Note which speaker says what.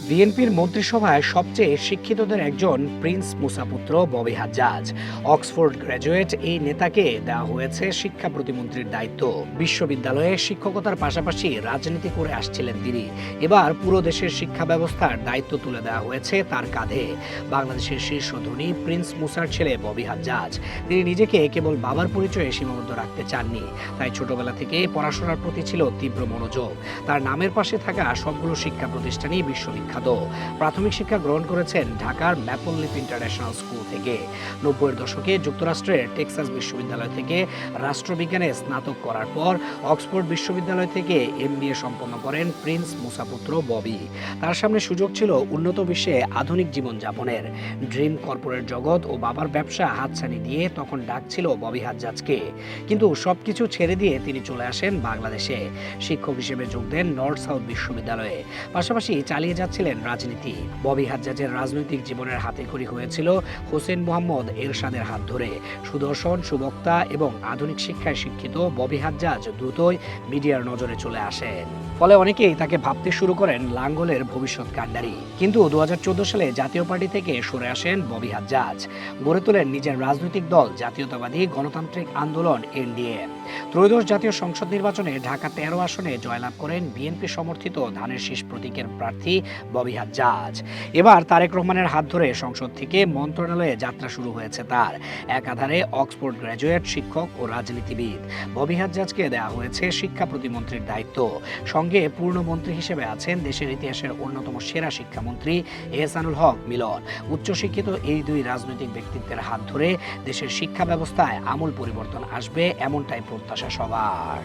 Speaker 1: বিএনপির মন্ত্রিসভায় সবচেয়ে শিক্ষিতদের একজন প্রিন্স মুসাপুত্র ববি হাজ্জাজ। অক্সফোর্ড গ্র্যাজুয়েট এই নেতাকে দেওয়া হয়েছে শিক্ষা প্রতিমন্ত্রীর দায়িত্ব। বিশ্ববিদ্যালয়ে শিক্ষকতার পাশাপাশি রাজনীতি করে আসছিলেন তিনি। এবার পুরো দেশের শিক্ষা ব্যবস্থার দায়িত্ব তুলে দেওয়া হয়েছে তার কাঁধে। বাংলাদেশের শীর্ষ ধনী প্রিন্স মুসার ছেলে ববি হাজ্জাজ। তিনি নিজেকে কেবল বাবার পরিচয়ে সীমাবদ্ধ রাখতে চাননি, তাই ছোটবেলা থেকে পড়াশোনার প্রতি ছিল তীব্র মনোযোগ। তার নামের পাশে থাকা সবগুলো শিক্ষা প্রতিষ্ঠানই বিশ্ববিখ্যাত। প্রাথমিক শিক্ষা গ্রহণ করেছেন ঢাকার ম্যাপল লিফ ইন্টারন্যাশনাল স্কুল থেকে। 90-এর দশকে যুক্তরাষ্ট্রের টেক্সাস বিশ্ববিদ্যালয় থেকে রাষ্ট্রবিজ্ঞানে স্নাতক করার পর অক্সফোর্ড বিশ্ববিদ্যালয় থেকে MBA সম্পন্ন করেন প্রিন্স মুসাপুত্র ববি। তার সামনে সুযোগ ছিল উন্নত বিশ্বে আধুনিক জীবনযাপনের। ড্রিম কর্পোরেট জগৎ ও বাবার ব্যবসা হাতছানি দিয়ে তখন ডাকছিল ববি হাজ্জাজকে। কিন্তু সবকিছু ছেড়ে দিয়ে তিনি চলে আসেন বাংলাদেশে। শিক্ষক হিসেবে যোগ দেন নর্থ সাউথ বিশ্ববিদ্যালয়ে, পাশাপাশি চালিয়ে যাচ্ছিলেন রাজনীতি। ববি হাজ্জাজের রাজনৈতিক জীবনের হাতেখড়ি হয়েছিল হোসেন মোহাম্মদ এরশাদের হাত ধরে। সুদর্শন, সুবক্তা এবং আধুনিক শিক্ষায় শিক্ষিত ববি হাজ্জাজ দ্রুতই মিডিয়ার নজরে চলে আসেন। ফলে অনেকেই তাকে ভাবতে শুরু করেন লাঙ্গলের ভবিষ্যৎ কাণ্ডারি। কিন্তু 2014 সালে জাতীয় পার্টি থেকে সরে আসেন ববি হাজ্জাজ। গড়ে তোলেন নিজের রাজনৈতিক দল জাতীয়তাবাদী গণতান্ত্রিক আন্দোলন NDA। ত্রয়োদশ জাতীয় সংসদ নির্বাচনে ঢাকা 13 আসনে জয়লাভ করেন বিএনপি সমর্থিত ধানের শীষ প্রতীকের প্রার্থী ববি হাজ্জাজ। এবার তারেক রহমানের হাত ধরে সংসদ থেকে মন্ত্রণালয়ে যাত্রা শুরু হয়েছে তার। একাধারে অক্সফোর্ড গ্র্যাজুয়েট, শিক্ষক ও রাজনীতিবিদ। ববি হাজ্জাজকে দেওয়া হয়েছে শিক্ষা প্রতিমন্ত্রীর দায়িত্ব। সঙ্গে পূর্ণমন্ত্রী হিসেবে আছেন দেশের ইতিহাসের অন্যতম সেরা শিক্ষামন্ত্রী এহসানুল হক মিলন। উচ্চশিক্ষিত এই দুই রাজনৈতিক ব্যক্তিত্বের হাত ধরে দেশের শিক্ষা ব্যবস্থায় আমূল পরিবর্তন আসবে, এমনটাই প্রত্যাশা সবার।